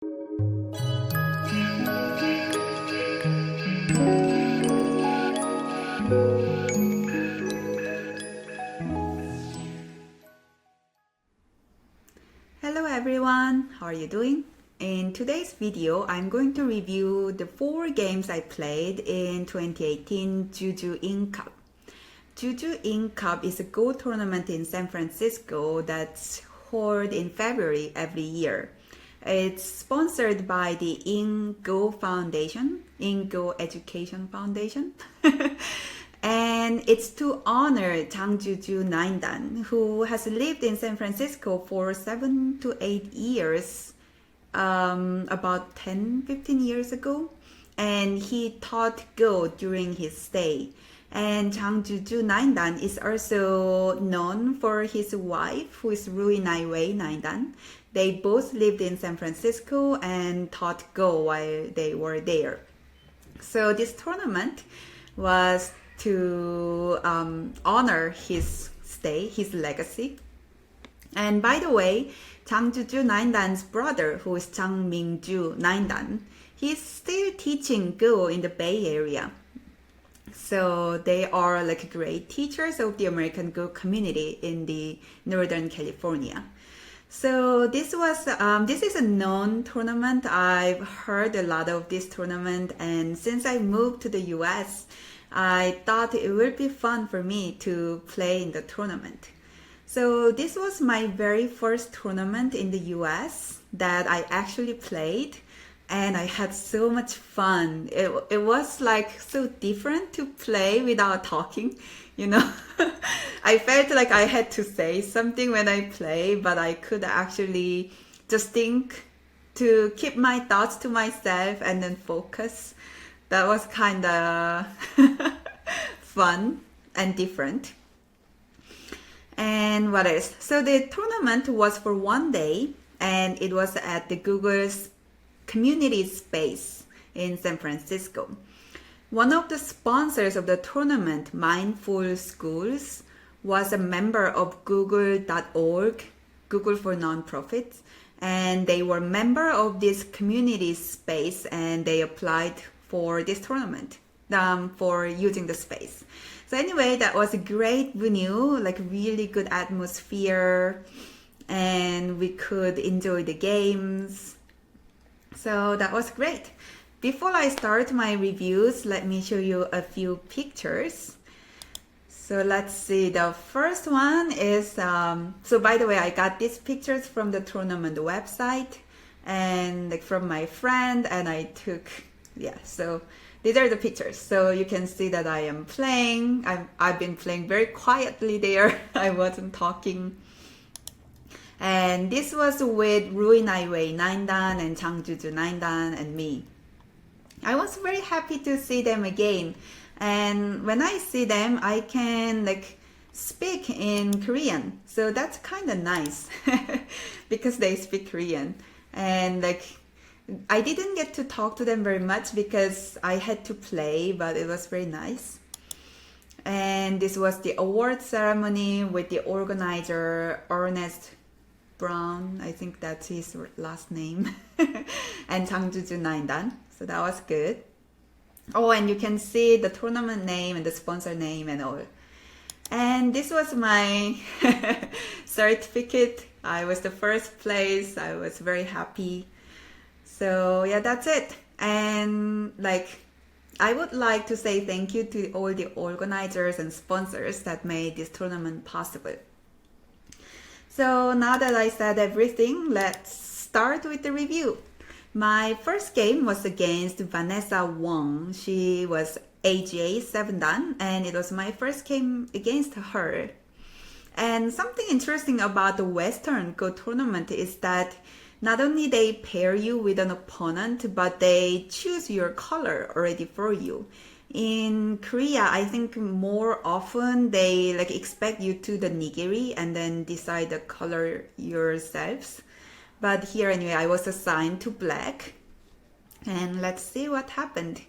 Hello everyone, how are you doing? In today's video, I'm going to review the 4 games I played in 2018 Jujo Ing Cup. Jujo Ing Cup is a Go tournament in San Francisco that's held in February every year. It's sponsored by the Ing Go Foundation, Ing Go Education Foundation. And it's to honor Juju Naindan, who has lived in San Francisco for 7 to 8 years, about 10-15 years ago. And he taught Go during his stay. And Juju Naindan is also known for his wife, who is Rui Naiwei Naindan. They both lived in San Francisco and taught Go while they were there. So this tournament was to honor his stay, his legacy. And by the way, Juju Naindan's brother, who is Mingju Naindan, he's still teaching Go in the Bay Area. So they are like great teachers of the American Go community in the Northern California. So this is a known tournament. I've heard a lot of this tournament, and since I moved to the US, I thought it would be fun for me to play in the tournament. So this was my very first tournament in the US that I actually played, and I had so much fun. It was like so different to play without talking, you know. I felt like I had to say something when I play, but I could actually just think to keep my thoughts to myself and then focus. That was kind of fun and different. And what else? So the tournament was for 1 day, and it was at the Google's community space in San Francisco. One of the sponsors of the tournament, Mindful Schools, was a member of Google.org, Google for Nonprofits, and they were member of this community space, and they applied for this tournament, for using the space. So anyway, that was a great venue, like really good atmosphere, and we could enjoy the games. So that was great. Before I start my reviews, let me show you a few pictures. So let's see, the first one is, so by the way, I got these pictures from the tournament website and like from my friend, and I took, so these are the pictures. So you can see that I am playing. I've been playing very quietly there. I wasn't talking. And this was with Rui Naiwei Naindan and Juju Naindan and me. I was very happy to see them again. And when I see them, I can like speak in Korean. So that's kind of nice because they speak Korean. And like I didn't get to talk to them very much because I had to play, but it was very nice. And this was the award ceremony with the organizer, Ernest Brown, I think that's his last name, and Juju Naindan. So that was good. Oh, and you can see the tournament name and the sponsor name and all. And this was my certificate. I was the first place. I was very happy. So yeah, that's it. And like, I would like to say thank you to all the organizers and sponsors that made this tournament possible. So now that I said everything, let's start with the review. My first game was against Vanessa Wong. She was AGA 7 dan, and it was my first game against her. And something interesting about the Western Go tournament is that not only they pair you with an opponent, but they choose your color already for you. In Korea, I think more often they like expect you to the nigiri and then decide the color yourselves. But here anyway, I was assigned to black. And let's see what happened.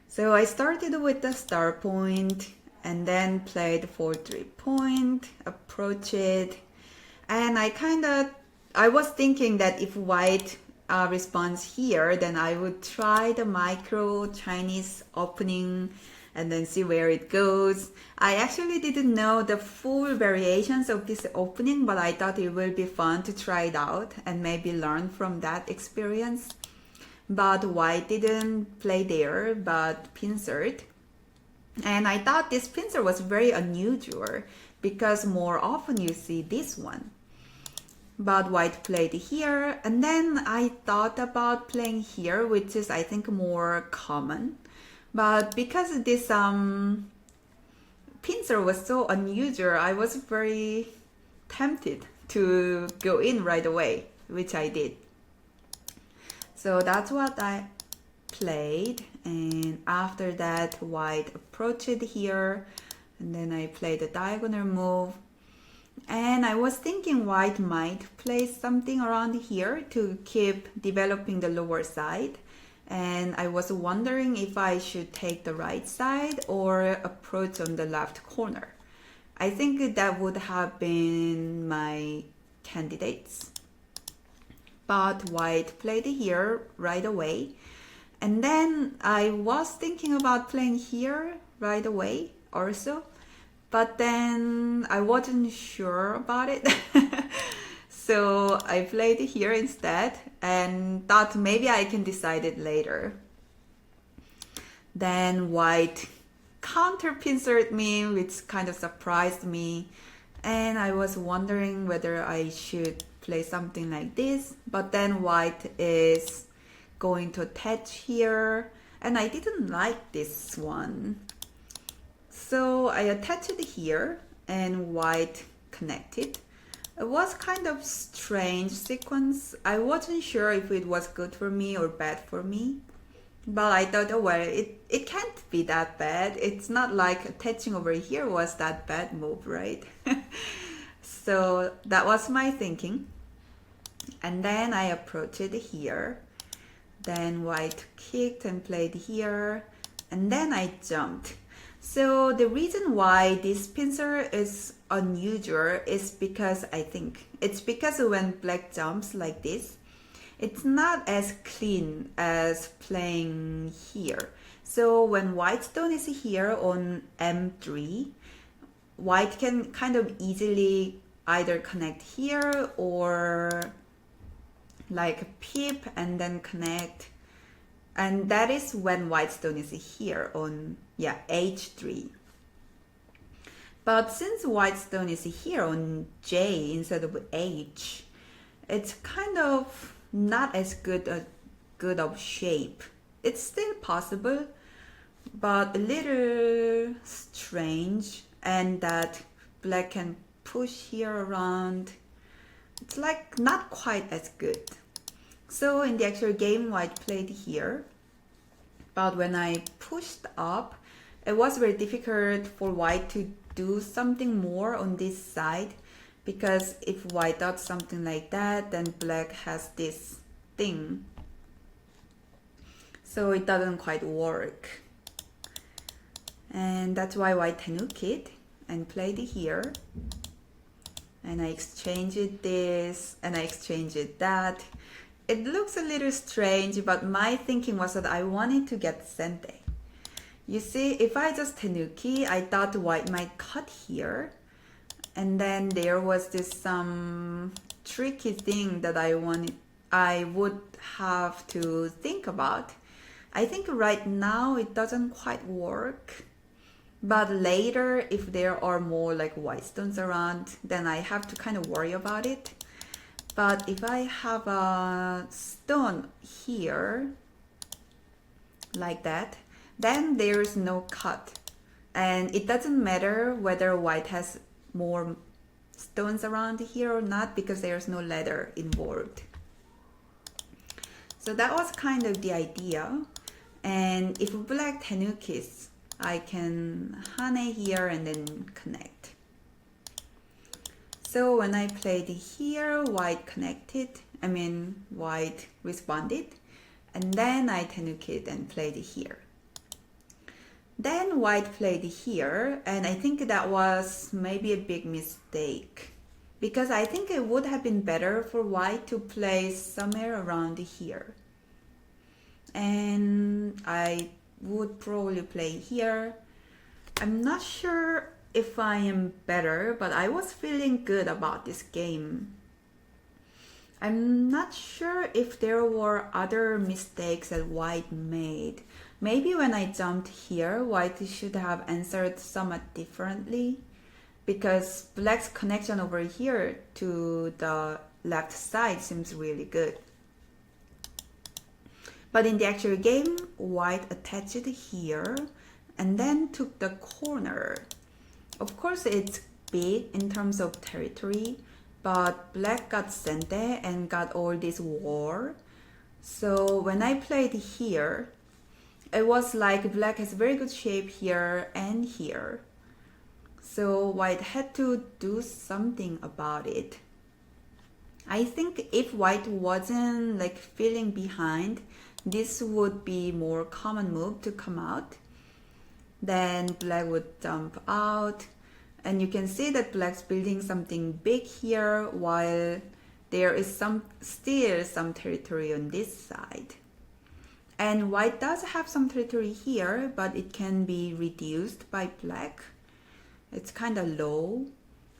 So I started with the star point and then played 4-3 point, approach it. And I was thinking that if white response here, then I would try the micro Chinese opening and then see where it goes. I actually didn't know the full variations of this opening, but I thought it would be fun to try it out and maybe learn from that experience. But white didn't play there, but pincered. And I thought this pincer was very unusual because more often you see this one. But white played here, and then I thought about playing here, which is I think more common. But because this pincer was so unusual, I was very tempted to go in right away, which I did. So that's what I played, and after that white approached it here, and then I played a diagonal move. And I was thinking white might play something around here to keep developing the lower side. And I was wondering if I should take the right side or approach on the left corner. I think that would have been my candidates. But white played here right away. And then I was thinking about playing here right away also. But then I wasn't sure about it. So I played here instead and thought maybe I can decide it later. Then white counter pincered me, which kind of surprised me. And I was wondering whether I should play something like this. But then white is going to attach here. And I didn't like this one. So I attached it here and white connected. It was kind of strange sequence. I wasn't sure if it was good for me or bad for me. But I thought, oh well, it can't be that bad. It's not like attaching over here was that bad move, right? So that was my thinking. And then I approached it here. Then white kicked and played here. And then I jumped. So the reason why this pincer is unusual is because I think it's because when black jumps like this, it's not as clean as playing here. So when white stone is here on M3, white can kind of easily either connect here or like peep and then connect. And that is when white stone is here on H3. But since white stone is here on J instead of H, it's kind of not as good of shape. It's still possible, but a little strange, and that black can push here around. It's like not quite as good. So in the actual game, white played here, but when I pushed up, it was very difficult for white to do something more on this side, because if white does something like that, then black has this thing. So it doesn't quite work. And that's why white tenuked and played here. And I exchanged this and I exchanged that. It looks a little strange, but my thinking was that I wanted to get sente. You see, if I just tenuki, I thought white might cut here. And then there was this tricky thing that I would have to think about. I think right now it doesn't quite work. But later, if there are more like white stones around, then I have to kind of worry about it. But if I have a stone here, like that, then there's no cut. And it doesn't matter whether white has more stones around here or not, because there's no ladder involved. So that was kind of the idea. And if black tenukis, I can hane here and then connect. So when I played here, white white responded, and then I tenuked and played here. Then white played here, and I think that was maybe a big mistake, because I think it would have been better for white to play somewhere around here. And I would probably play here. I'm not sure if I am better, but I was feeling good about this game. I'm not sure if there were other mistakes that white made. Maybe when I jumped here, white should have answered somewhat differently, because black's connection over here to the left side seems really good. But in the actual game, white attached here and then took the corner. Of course, it's big in terms of territory, but black got sente and got all this war. So when I played here, it was like black has very good shape here and here. So white had to do something about it. I think if white wasn't like feeling behind, this would be more common move to come out. Then black would dump out, and you can see that black's building something big here while there is still some territory on this side. And white does have some territory here, but it can be reduced by black. It's kind of low,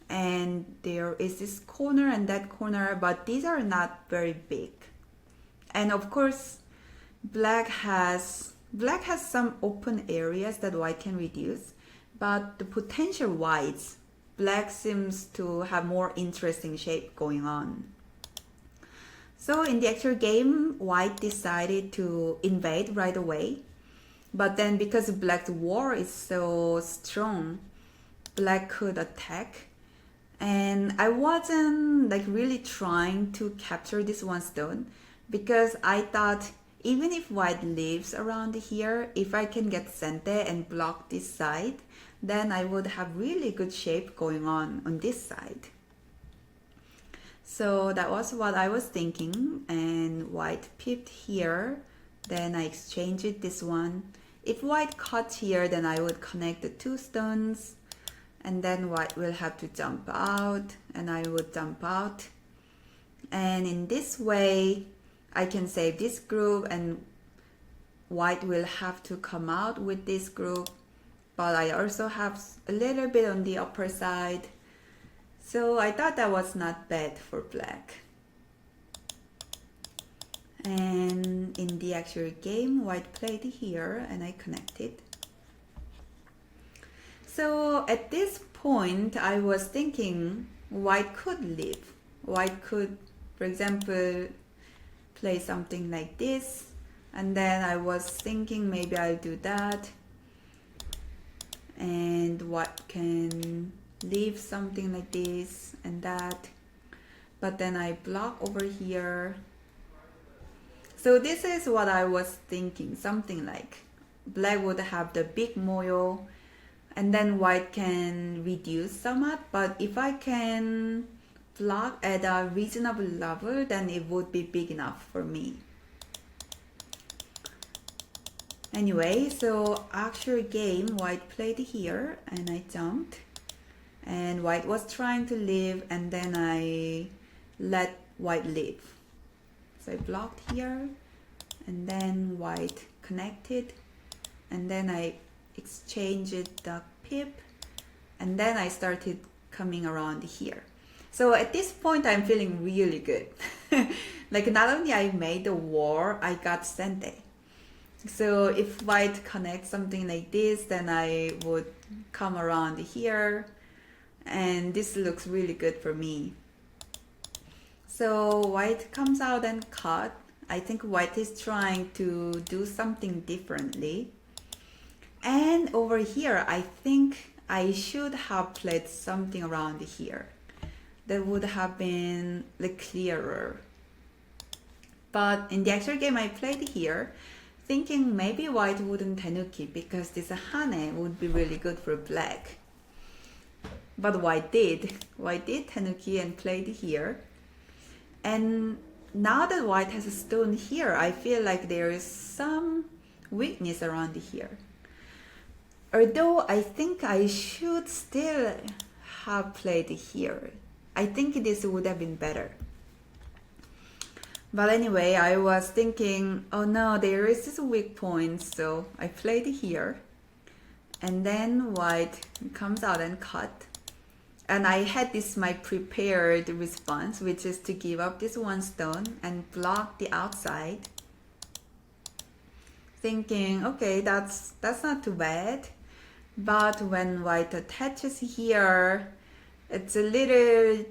and there is this corner and that corner, but these are not very big. And of course, black has some open areas that white can reduce, but the potential whites, black seems to have more interesting shape going on. So in the actual game, white decided to invade right away, but then because black's war is so strong, black could attack. And I wasn't like really trying to capture this one stone, because I thought even if white lives around here, if I can get sente and block this side, then I would have really good shape going on this side. So that was what I was thinking, and white pipped here, then I exchanged this one. If white cut here, then I would connect the two stones, and then white will have to jump out, and I would jump out. And in this way, I can save this group, and white will have to come out with this group, but I also have a little bit on the upper side. So I thought that was not bad for black. And in the actual game, white played here and I connected. So at this point, I was thinking white could leave. White could, for example, play something like this, and then I was thinking maybe I'll do that, and white can leave something like this and that, but then I block over here. So this is what I was thinking, something like black would have the big moyo, and then white can reduce somewhat, but if I can block at a reasonable level, then it would be big enough for me. Anyway, so actual game, white played here and I jumped, and white was trying to leave, and then I let white leave. So I blocked here, and then white connected, and then I exchanged the pip, and then I started coming around here. So at this point, I'm feeling really good. Like not only I made the war, I got sente. So if white connects something like this, then I would come around here, and this looks really good for me. So white comes out and cut. I think white is trying to do something differently. And over here, I think I should have played something around here. That would have been like clearer. But in the actual game, I played here, thinking maybe white wouldn't tenuki because this hane would be really good for black. But white did. White did tenuki and played here. And now that white has a stone here, I feel like there is some weakness around here. Although I think I should still have played here. I think this would have been better. But anyway, I was thinking, oh no, there is this weak point, so I played here. And then white comes out and cut. And I had this my prepared response, which is to give up this one stone and block the outside. Thinking, okay, that's not too bad. But when white attaches here, it's a little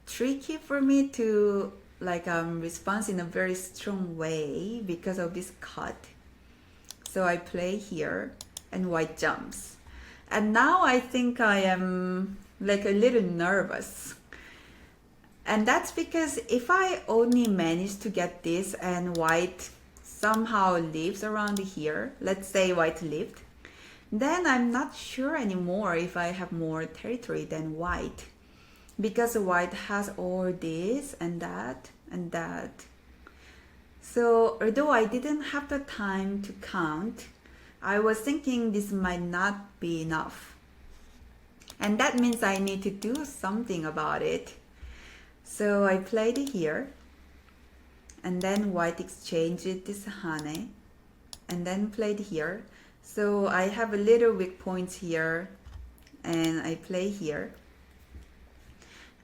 tricky for me to respond in a very strong way because of this cut. So I play here and white jumps. And now I think I am like a little nervous. And that's because if I only manage to get this and white somehow lives around here, let's say white lived, then I'm not sure anymore if I have more territory than white. Because white has all this and that and that. So although I didn't have the time to count, I was thinking this might not be enough. And that means I need to do something about it. So I played here. And then white exchanged this hane. And then played here. So I have a little weak points here. And I play here.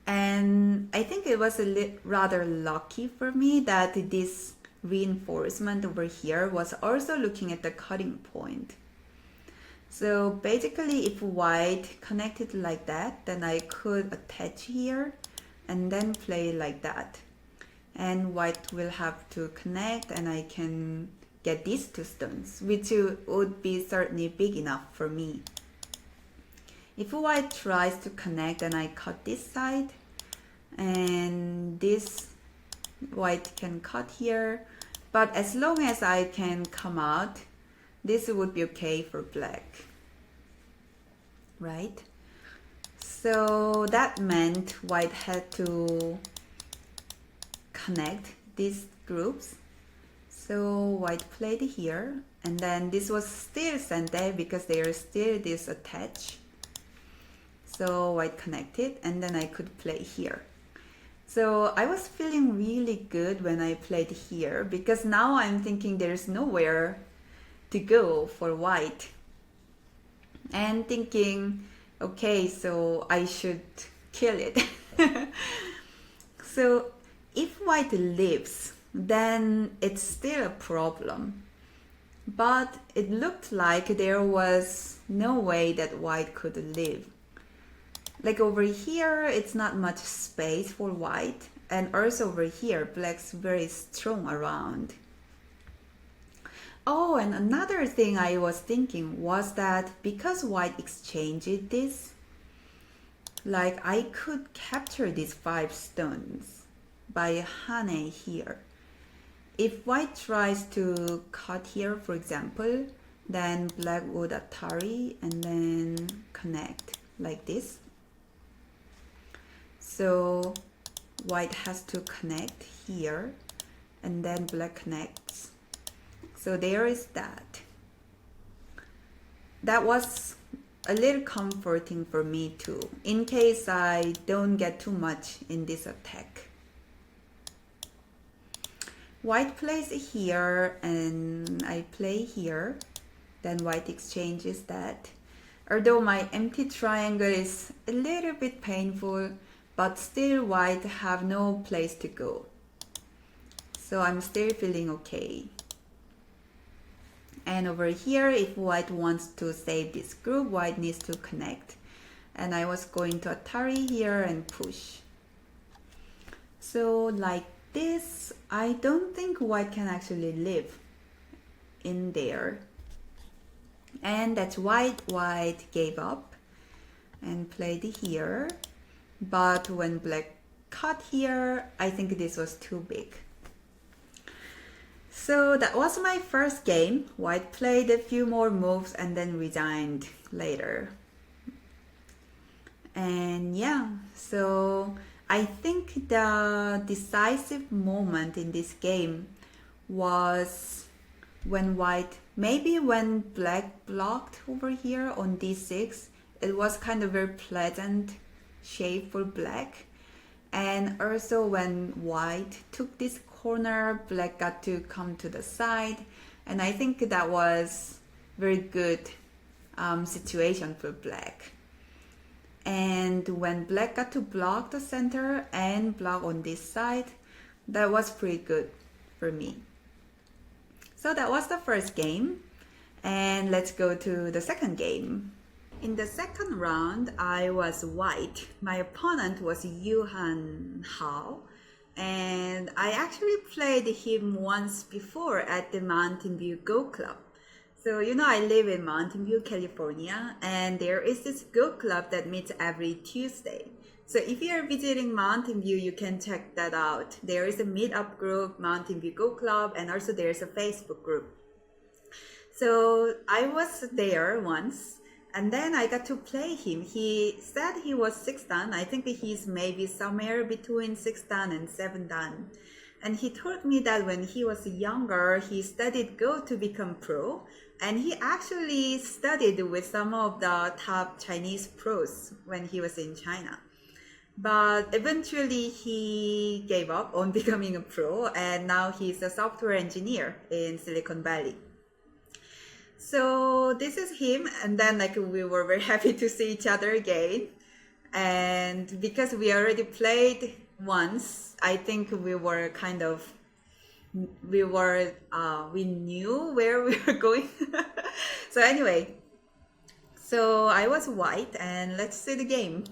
And I think it was rather lucky for me that this reinforcement over here was also looking at the cutting point. So basically if white connected like that, then I could attach here and then play like that. And white will have to connect and I can get these two stones, which would be certainly big enough for me. If white tries to connect, then I cut this side and this white can cut here, but as long as I can come out, this would be okay for black, right? So that meant white had to connect these groups. So white played here, and then this was still sente because there is still this attach. So white connected, and then I could play here. So I was feeling really good when I played here because now I'm thinking there's nowhere to go for white. And thinking, okay, so I should kill it. So if white lives, then it's still a problem. But it looked like there was no way that white could live. Like over here, it's not much space for white. And also over here, black's very strong around. Oh, and another thing I was thinking was that because white exchanged this, like I could capture these 5 stones by hane here. If white tries to cut here, for example, then black would atari and then connect like this. So white has to connect here and then black connects. So there is that. That was a little comforting for me too, in case I don't get too much in this attack. White plays here and I play here. Then white exchanges that. Although my empty triangle is a little bit painful, but still white have no place to go. So I'm still feeling okay. And over here, if white wants to save this group, white needs to connect. And I was going to atari here and push. So like this, I don't think white can actually live in there. And that's why white gave up and played here. But when black cut here, I think this was too big. So that was my first game. White played a few more moves and then resigned later. And yeah, so I think the decisive moment in this game was when white, maybe when black blocked over here on d6, it was kind of very pleasant shape for black. And also when white took this corner, black got to come to the side. And I think that was very good situation for black. And when black got to block the center and block on this side, that was pretty good for me. So that was the first game. And let's go to the second game. In the second round, I was white. My opponent was Yuhan Hao. And I actually played him once before at the Mountain View Go Club. So, you know, I live in Mountain View, California, and there is this Go Club that meets every Tuesday. So if you're visiting Mountain View, you can check that out. There is a meetup group, Mountain View Go Club, and also there's a Facebook group. So I was there once, and then I got to play him. He said he was 6 dan. I think he's maybe somewhere between 6 dan and 7 dan. And he told me that when he was younger, he studied Go to become pro. And he actually studied with some of the top Chinese pros when he was in China. But eventually he gave up on becoming a pro, and now he's a software engineer in Silicon Valley. So this is him, and then like we were very happy to see each other again. And because we already played once, I think we were we knew where we were going. So anyway, so I was white, and let's see the game.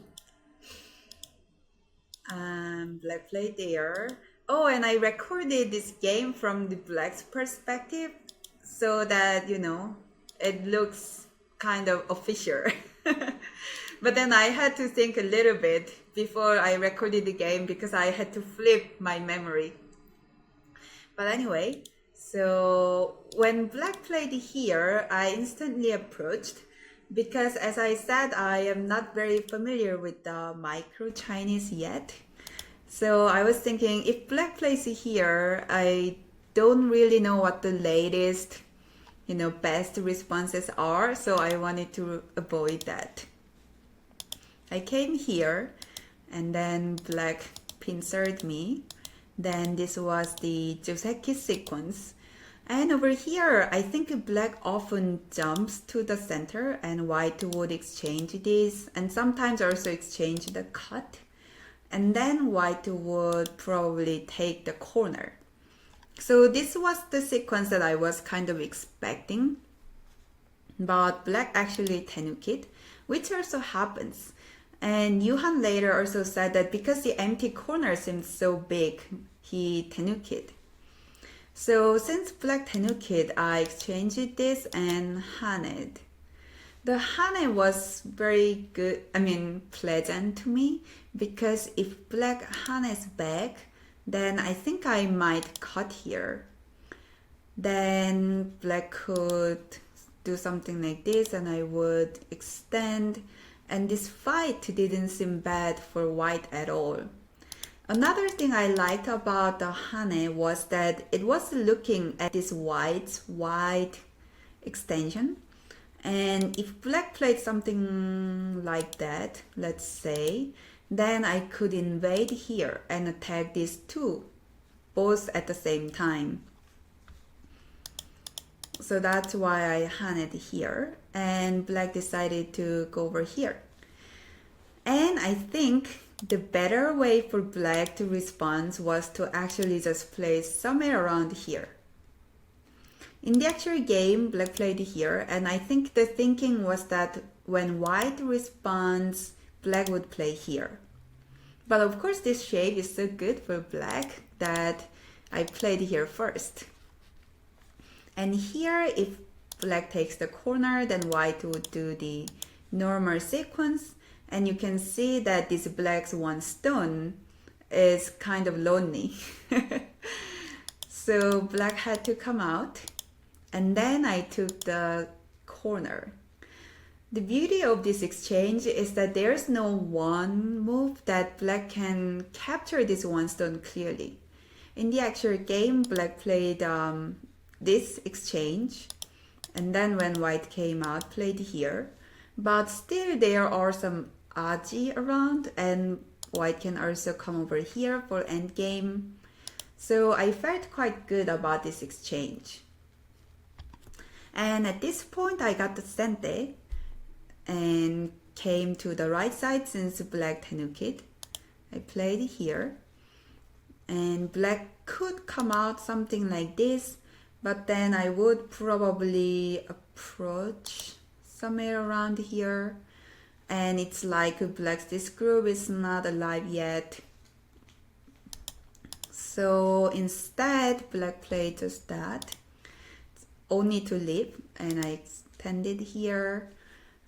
Black played there. Oh, and I recorded this game from the black's perspective so that, you know, it looks kind of official. But then I had to think a little bit before I recorded the game because I had to flip my memory. But anyway, so when black played here, I instantly approached because, as I said, I am not very familiar with the micro Chinese yet. So I was thinking if black plays here, I don't really know what the latest, you know, best responses are. So I wanted to avoid that. I came here, and then black pincered me. Then this was the Joseki sequence. And over here, I think black often jumps to the center and white would exchange this and sometimes also exchange the cut. And then white would probably take the corner. So this was the sequence that I was kind of expecting. But black actually tenuked, which also happens. And Yuhan later also said that because the empty corner seemed so big, he tenuked. So since black tenuked, I exchanged this and haned. The hane was very good, pleasant to me, because if black hanes back, then I think I might cut here. Then black could do something like this and I would extend, and this fight didn't seem bad for white at all. Another thing I liked about the hane was that it was looking at this white's wide extension. And if black played something like that, let's say, then I could invade here and attack these two, both at the same time. So that's why I haned here, and black decided to go over here. And I think the better way for black to respond was to actually just place somewhere around here. In the actual game, black played here, and I think the thinking was that when white responds, black would play here. But of course, this shape is so good for black that I played here first. And here, if black takes the corner, then white would do the normal sequence. And you can see that this black's one stone is kind of lonely. So black had to come out. And then I took the corner. The beauty of this exchange is that there's no one move that black can capture this one stone clearly. In the actual game, black played this exchange, and then when white came out, played here. But still there are some aji around, and white can also come over here for endgame. So I felt quite good about this exchange. And at this point I got the sente and came to the right side since black tenukid. I played here and black could come out something like this, but then I would probably approach somewhere around here, and it's like this group is not alive yet. So instead black played just that, only to leave, and I extended here,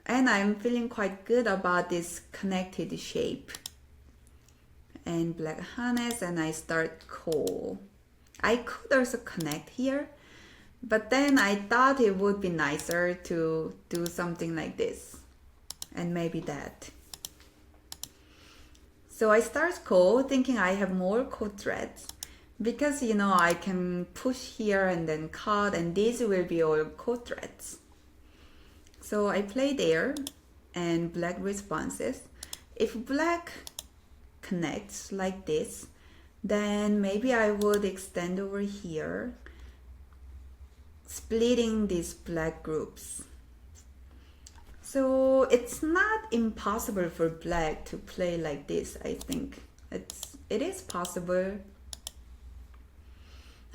and I'm feeling quite good about this connected shape. And black harness, and I start call. I could also connect here, but then I thought it would be nicer to do something like this, and maybe that. So I start call thinking I have more code threads, because you know I can push here and then cut, and these will be all code threads. So I play there, and black responses. If black connects like this, then maybe I would extend over here, splitting these black groups. So it's not impossible for black to play like this. I think it is possible,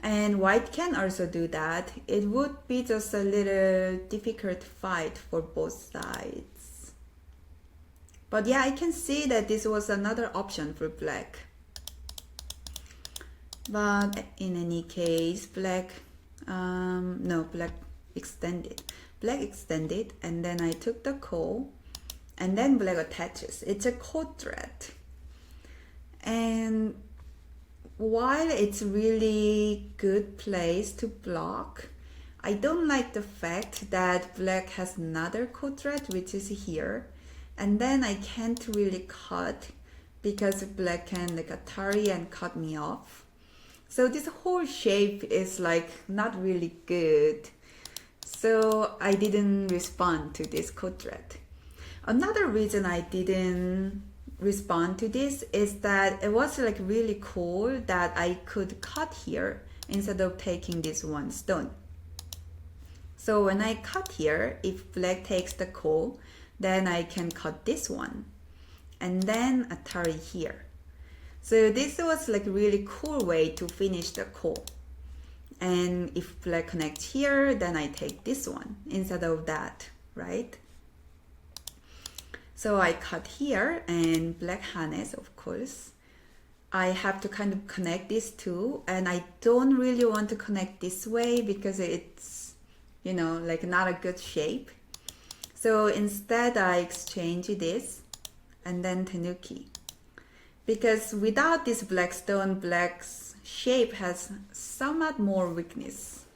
and white can also do that. It would be just a little difficult fight for both sides. But yeah, I can see that this was another option for black. But in any case, black extended. Black extended, and then I took the call, and then black attaches. It's a code thread. And while it's really good place to block, I don't like the fact that black has another code thread, which is here. And then I can't really cut because black can like Atari and cut me off. So this whole shape is like not really good. So I didn't respond to this code thread. Another reason I didn't respond to this is that it was like really cool that I could cut here instead of taking this one stone. So when I cut here, if black takes the call, then I can cut this one and then Atari here. So this was like a really cool way to finish the call. And if black connects here, then I take this one instead of that, right? So I cut here and black harness, of course. I have to kind of connect these two, and I don't really want to connect this way because it's, you know, like not a good shape. So instead I exchange this and then tenuki. Because without this black stone, black's shape has somewhat more weakness.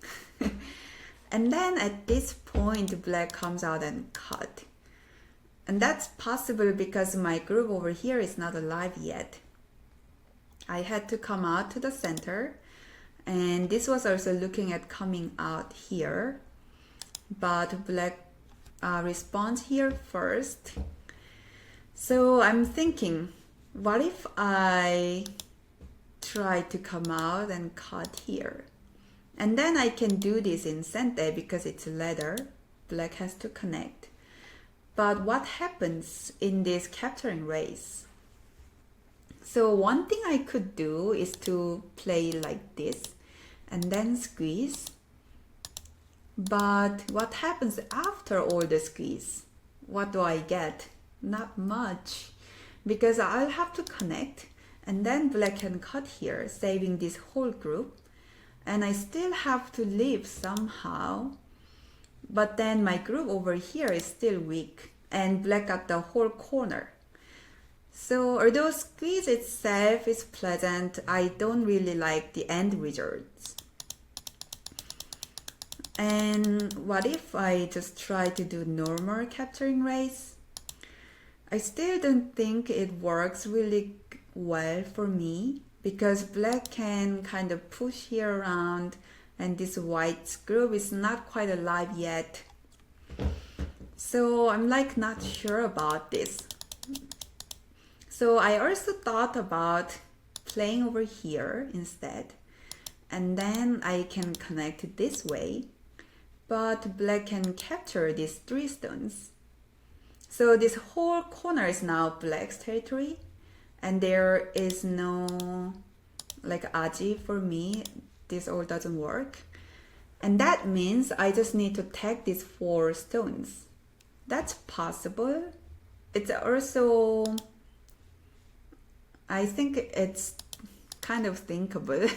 And then at this point, black comes out and cut. And that's possible because my group over here is not alive yet. I had to come out to the center, and this was also looking at coming out here. But black responds here first. So I'm thinking, what if I try to come out and cut here? And then I can do this in sente because it's leather. Black has to connect. But what happens in this capturing race? So one thing I could do is to play like this and then squeeze. But what happens after all the squeeze? What do I get? Not much, because I'll have to connect and then black can cut here, saving this whole group, and I still have to leave somehow. But then my group over here is still weak, and black got the whole corner. So although squeeze itself is pleasant, I don't really like the end results. And what if I just try to do normal capturing race? I still don't think it works really well for me, because black can kind of push here around and this white group is not quite alive yet. So I'm like not sure about this. So I also thought about playing over here instead. And then I can connect it this way. But black can capture these 3 stones. So this whole corner is now black's territory. And there is no like aji for me. This all doesn't work. And that means I just need to take these 4 stones. That's possible. It's also, I think it's kind of thinkable.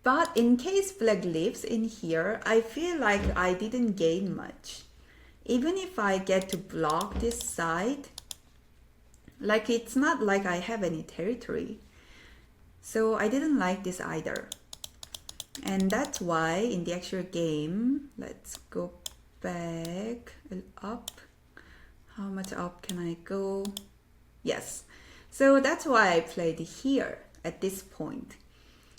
But in case black lives in here, I feel like I didn't gain much. Even if I get to block this side, like it's not like I have any territory. So I didn't like this either. And that's why in the actual game, let's go back up. How much up can I go? Yes. So that's why I played here at this point.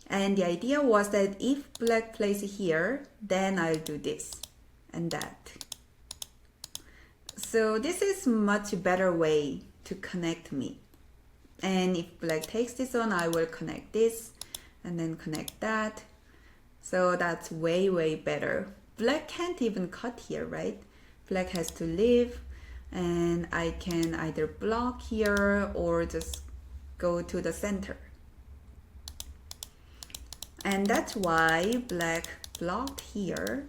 And the idea was that if black plays here, then I'll do this and that. So this is much better way to connect me. And if black takes this on, I will connect this and then connect that. So that's way, way better. Black can't even cut here, right? Black has to leave, and I can either block here or just go to the center. And that's why black blocked here,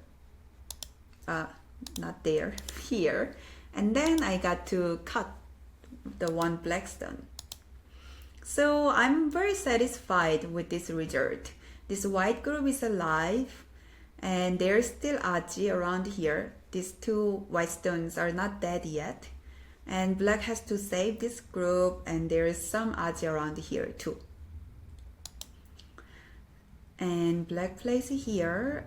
not there, here. And then I got to cut the 1 black stone. So I'm very satisfied with this result. This white group is alive, and there's still aji around here. These 2 white stones are not dead yet. And black has to save this group, and there is some aji around here too. And black plays here.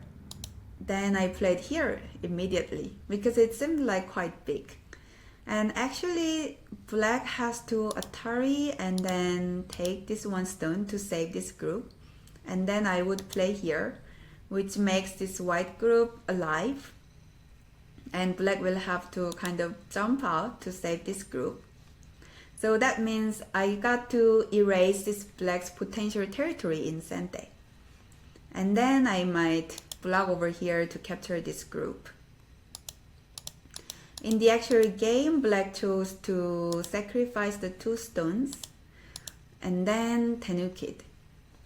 Then I played here immediately because it seemed like quite big. And actually black has to Atari and then take this 1 stone to save this group. And then I would play here, which makes this white group alive. And black will have to kind of jump out to save this group. So that means I got to erase this black's potential territory in Sente. And then I might block over here to capture this group. In the actual game, black chose to sacrifice the 2 stones and then Tenukid.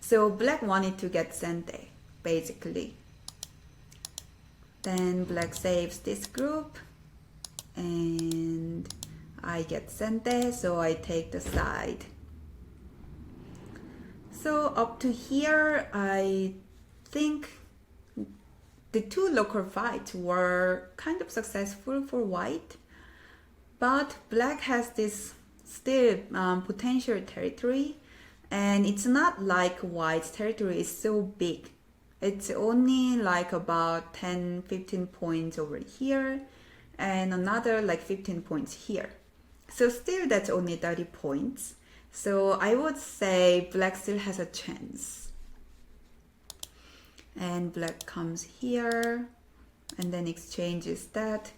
So black wanted to get Sente, basically. Then black saves this group and I get Sente, so I take the side. So up to here, I think the 2 local fights were kind of successful for white, but black has this still potential territory, and it's not like white's territory is so big. It's only like about 10-15 points over here and another like 15 points here. So still that's only 30 points. So I would say black still has a chance. And black comes here and then exchanges that.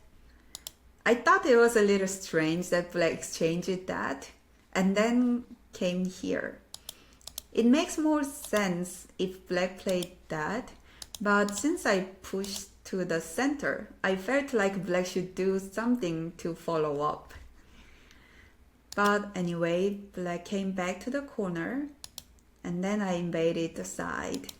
I thought it was a little strange that black exchanged that and then came here. It makes more sense if black played that, but since I pushed to the center, I felt like black should do something to follow up. But anyway, black came back to the corner and then I invaded the side.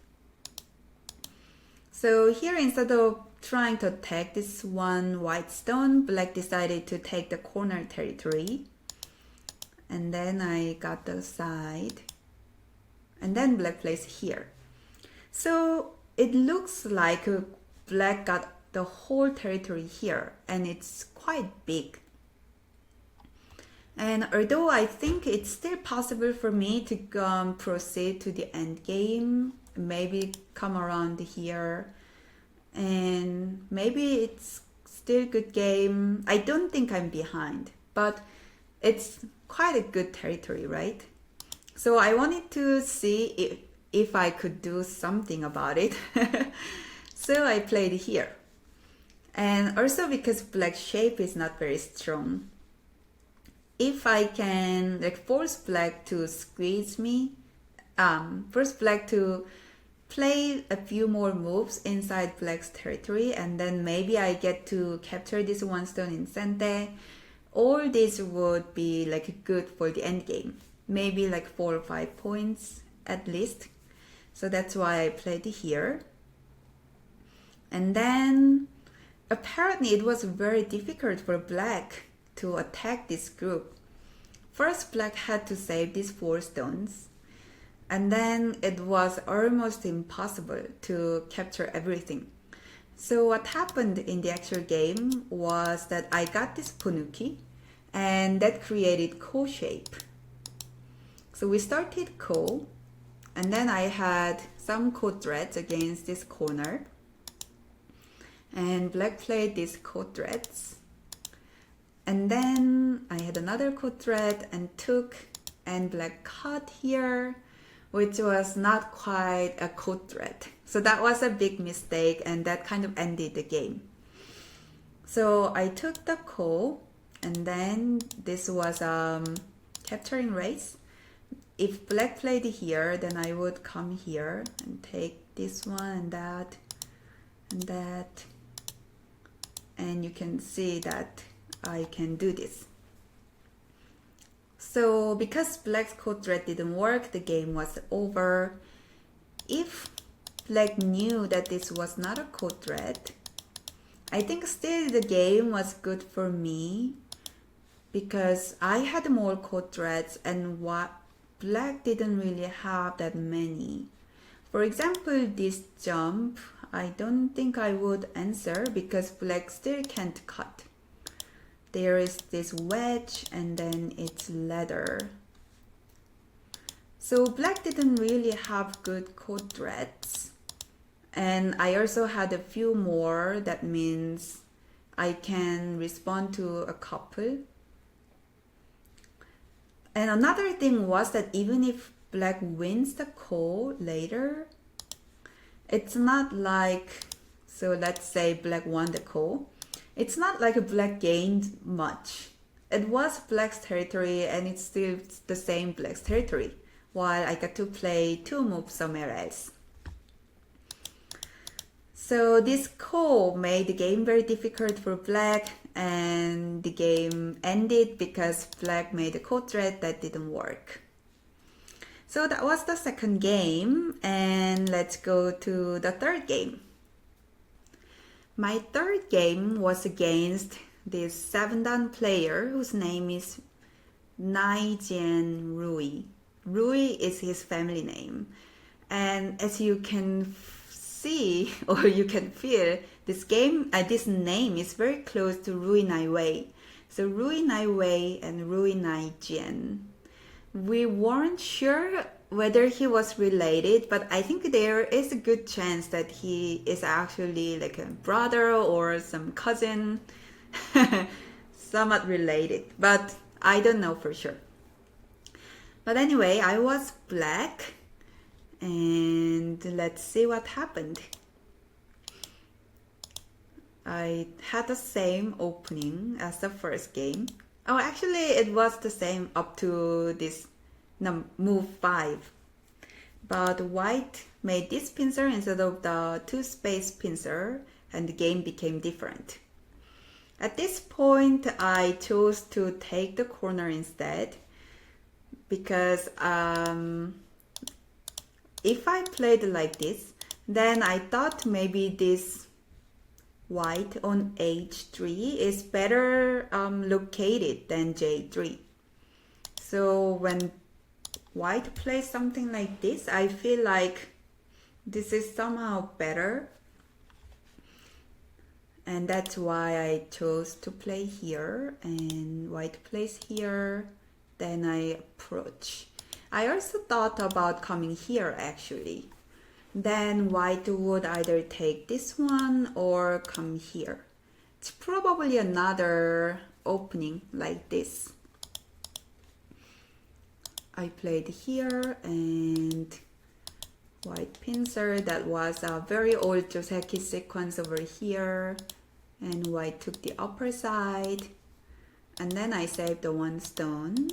So here, instead of trying to attack this 1 white stone, black decided to take the corner territory. And then I got the side. And then black plays here. So it looks like black got the whole territory here, and it's quite big. And although I think it's still possible for me to proceed to the end game, maybe come around here, and maybe it's still a good game. I don't think I'm behind, but it's quite a good territory, right? So I wanted to see if I could do something about it. So I played here. And also because black shape is not very strong. if I can like force black to squeeze me, force black to play a few more moves inside black's territory, and then maybe I get to capture this one stone in center, all this would be like good for the end game. Maybe like 4 or 5 points at least. So that's why I played here. And then apparently it was very difficult for black to attack this group. First, black had to save these 4 stones. And then it was almost impossible to capture everything. So what happened in the actual game was that I got this Punuki, and that created ko shape. So we started ko, and then I had some ko threads against this corner. And black played these ko threads. And then I had another ko thread and took, and black cut here, which was not quite a ko thread. So that was a big mistake, and that kind of ended the game. So I took the ko, and then this was capturing race. If black played here, then I would come here and take this one and that and that. And you can see that I can do this. So because black's ko thread didn't work, the game was over. If black knew that this was not a ko thread, I think still the game was good for me because I had more ko threads and what black didn't really have that many. For example, this jump, I don't think I would answer because black still can't cut. There is this wedge and then it's ladder. So black didn't really have good ko threads. And I also had a few more, that means I can respond to a couple. And another thing was that even if black wins the ko later, it's not like, so let's say black won the ko, it's not like black gained much. It was black's territory and it's still the same black's territory, while I got to play 2 moves somewhere else. So this ko made the game very difficult for black, and the game ended because black made a ko thread that didn't work. So that was the second game, and let's go to the third game. My third game was against this 7-dan player whose name is Naijian Rui. Rui is his family name. And as you can see or you can feel, this name is very close to Rui Nai Wei. So Rui Nai Wei and Rui Naijian. We weren't sure whether he was related, but I think there is a good chance that he is actually like a brother or some cousin, somewhat related, but I don't know for sure. But anyway, I was black, and let's see what happened. I had the same opening as the first game. Oh, actually it was the same up to this move 5. But white made this pincer instead of the 2-space pincer, and the game became different. At this point, I chose to take the corner instead, because if I played like this, then I thought maybe this white on H3 is better located than J3. So when white plays something like this, I feel like this is somehow better. And that's why I chose to play here, and white plays here, then I approach. I also thought about coming here actually. Then white would either take this one or come here. It's probably another opening like this. I played here and white pincer. That was a very old Joseki sequence over here, and white took the upper side. and then I saved the one stone,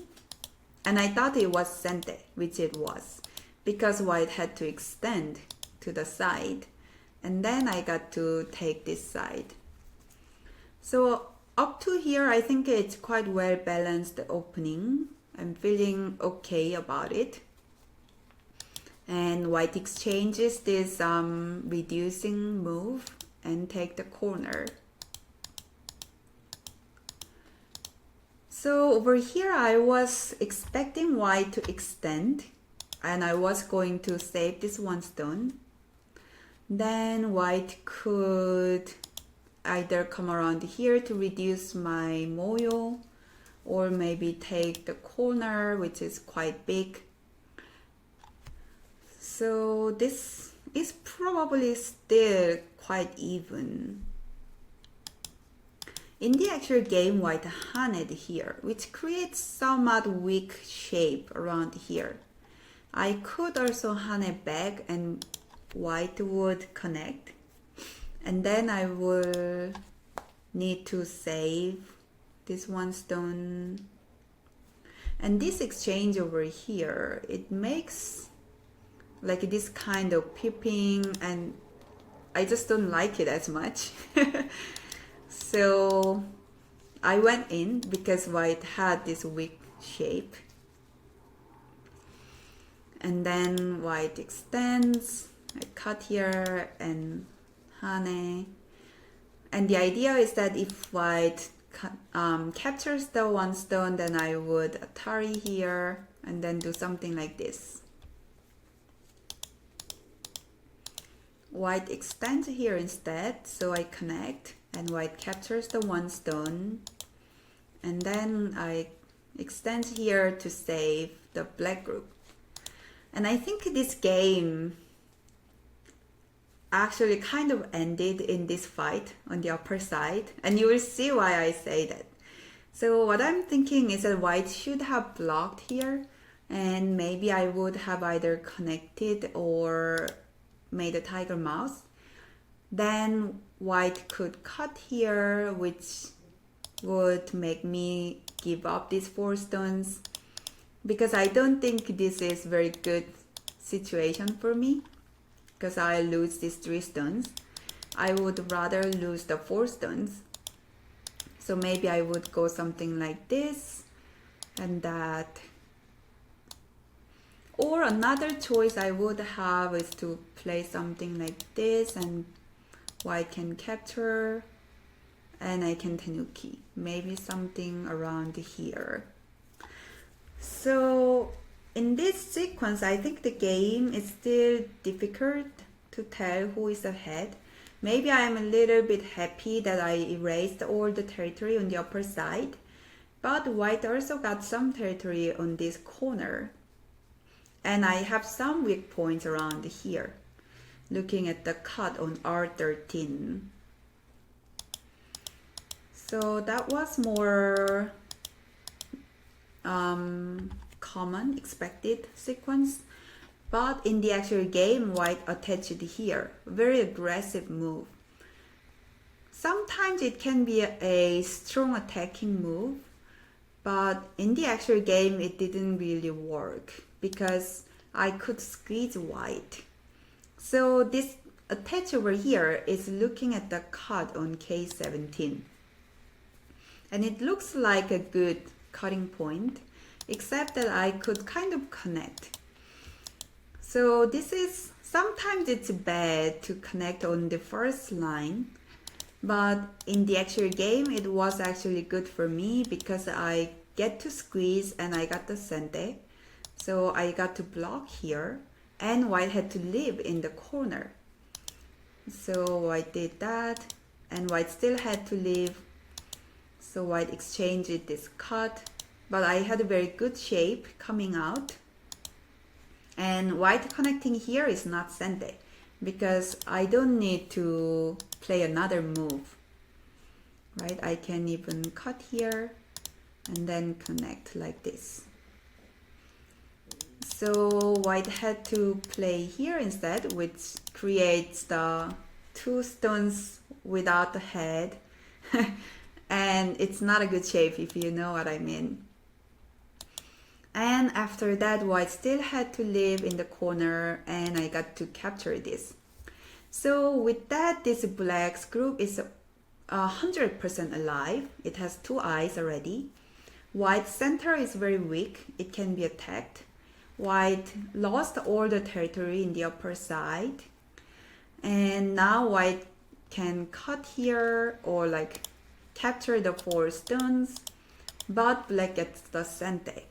and I thought it was sente, which it was, because white had to extend to the side, and then I got to take this side. So up to here, I think it's quite well balanced opening. I'm feeling okay about it. And white exchanges this reducing move and take the corner. So over here, I was expecting white to extend, and I was going to save this one stone. Then white could either come around here to reduce my moyo, or maybe take the corner, which is quite big. So this is probably still quite even. In the actual game, white haned here, which creates somewhat weak shape around here. I could also hane back and white would connect. And then I will need to save this one stone. And this exchange over here, it makes like this kind of peeping, and I just don't like it as much. So I went in because white had this weak shape. And then white extends, I cut here and hane. And the idea is that if white captures the one stone, then I would atari here and then do something like this. White extends here instead, so I connect, and white captures the one stone, and then I extend here to save the black group. And I think this game actually kind of ended in this fight on the upper side, and you will see why I say that. So what I'm thinking is that white should have blocked here, and maybe I would have either connected or made a tiger mouse. Then white could cut here, which would make me give up these 4 stones, because I don't think this is very good situation for me, because I lose these 3 stones. I would rather lose the 4 stones. So maybe I would go something like this and that. Or another choice I would have is to play something like this, and white can capture and I can tenuki. Maybe something around here. So in this sequence, I think the game is still difficult to tell who is ahead. Maybe I'm a little bit happy that I erased all the territory on the upper side, but white also got some territory on this corner. And I have some weak points around here, looking at the cut on R13. So that was more common, expected sequence. But in the actual game, white attached here. Very aggressive move. Sometimes it can be a strong attacking move, but in the actual game, it didn't really work because I could squeeze white. So this attach over here is looking at the cut on K17. And it looks like a good cutting point, except that I could kind of connect. So this is, sometimes it's bad to connect on the first line, but in the actual game, it was actually good for me because I get to squeeze and I got the sente. So I got to block here, and white had to live in the corner. So white did that, and white still had to live. So white exchanged this cut, but I had a very good shape coming out. And white connecting here is not sente, because I don't need to play another move, right? I can even cut here and then connect like this. So white had to play here instead, which creates the 2 stones without the head. and it's not a good shape if you know what I mean. And after that, white still had to live in the corner, and I got to capture this. So with that, this black's group is 100% alive. It has 2 eyes already. White's center is very weak. It can be attacked. White lost all the territory in the upper side. And now white can cut here or like capture the 4 stones, but black gets the center.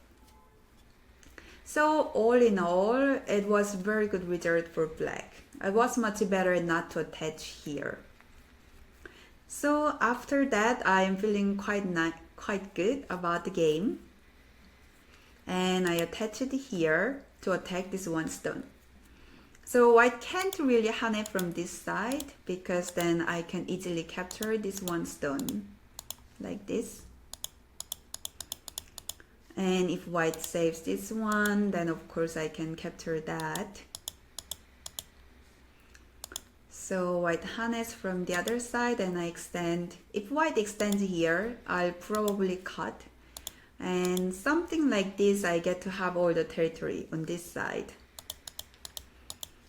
So all in all, it was very good result for black. It was much better not to attach here. So after that, I am feeling quite good about the game. And I attach it here to attack this 1 stone. So white can't really hunt it from this side, because then I can easily capture this 1 stone like this. And if white saves this one, then of course I can capture that. So white harness from the other side, and I extend. If white extends here, I'll probably cut. And something like this, I get to have all the territory on this side.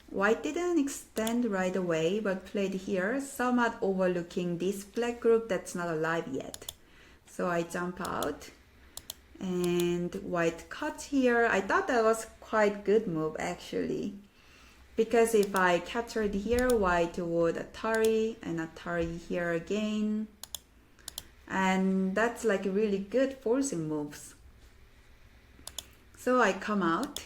White didn't extend right away, but played here, somewhat overlooking this black group that's not alive yet. So I jump out. And white cuts here. I thought that was quite good move actually, because if I captured here, white would Atari and Atari here again, and that's like really good forcing moves. So I come out,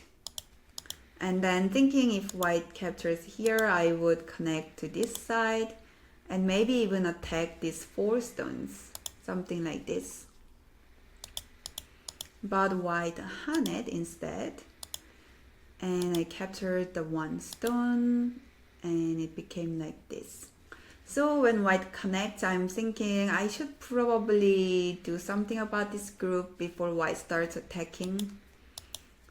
and then thinking if white captures here, I would connect to this side and maybe even attack these 4 stones, something like this. But white hung it instead, and I captured the 1 stone, and it became like this. So when white connects, I'm thinking I should probably do something about this group before white starts attacking.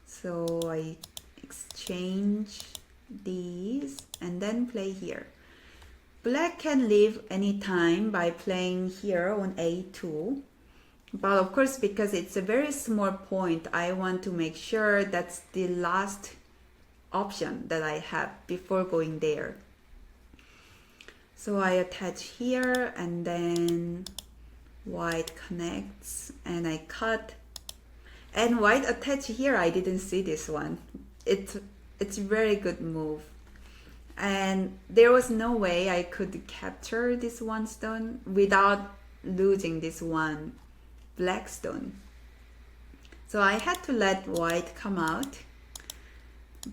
So I exchange these and then play here. Black can leave anytime by playing here on A2. But of course, because it's a very small point, I want to make sure that's the last option that I have before going there. So I attach here, and then white connects, and I cut. And white attach here, I didn't see this one. It's a very good move. And there was no way I could capture this 1 stone without losing this 1 black stone. So I had to let white come out,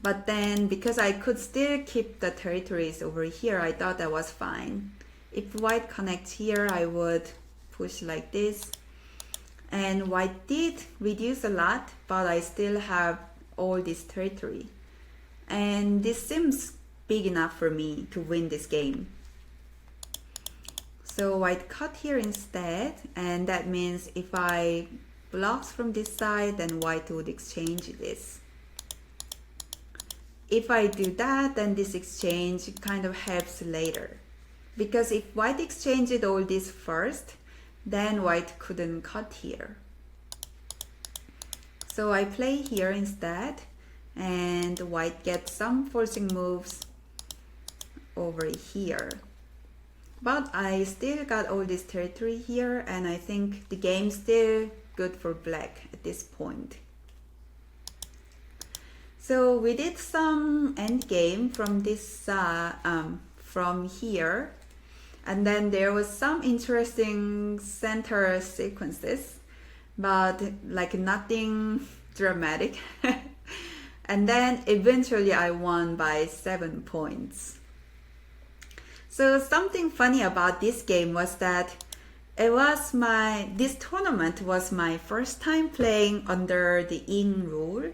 but then because I could still keep the territories over here, I thought that was fine. If white connects here, I would push like this, and white did reduce a lot, but I still have all this territory, and this seems big enough for me to win this game. So white cut here instead, and that means if I blocks from this side, then white would exchange this. If I do that, then this exchange kind of helps later, because if white exchanged all this first, then white couldn't cut here. So I play here instead, and white gets some forcing moves over here. But I still got all this territory here, and I think the game's still good for black at this point. So we did some endgame from this from here, and then there was some interesting center sequences, but like nothing dramatic. And then eventually I won by 7 points. So something funny about this game was that this tournament was my first time playing under the Ing rule.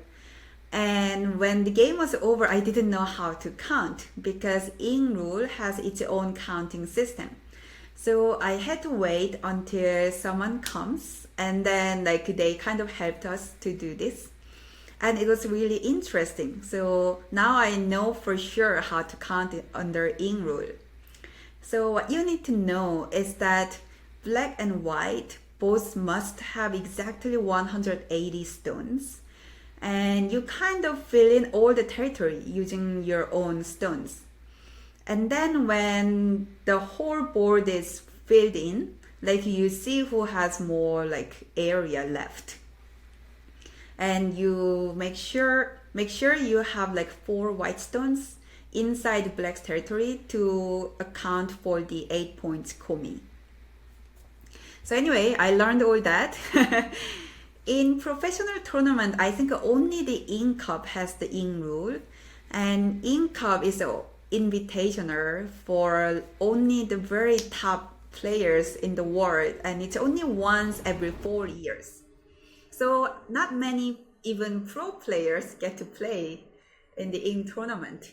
And when the game was over, I didn't know how to count, because Ing rule has its own counting system. So I had to wait until someone comes, and then they kind of helped us to do this. And it was really interesting. So now I know for sure how to count it under Ing rule. So what you need to know is that black and white both must have exactly 180 stones. And you kind of fill in all the territory using your own stones. And then when the whole board is filled in, like you see who has more like area left. And you make sure you have like 4 white stones inside black's territory to account for the 8 points komi. So anyway, I learned all that. In professional tournament, I think only the Ing Cup has the Ing rule, and Ing Cup is an invitational for only the very top players in the world, and it's only once every 4 years. So not many even pro players get to play in the Ing tournament.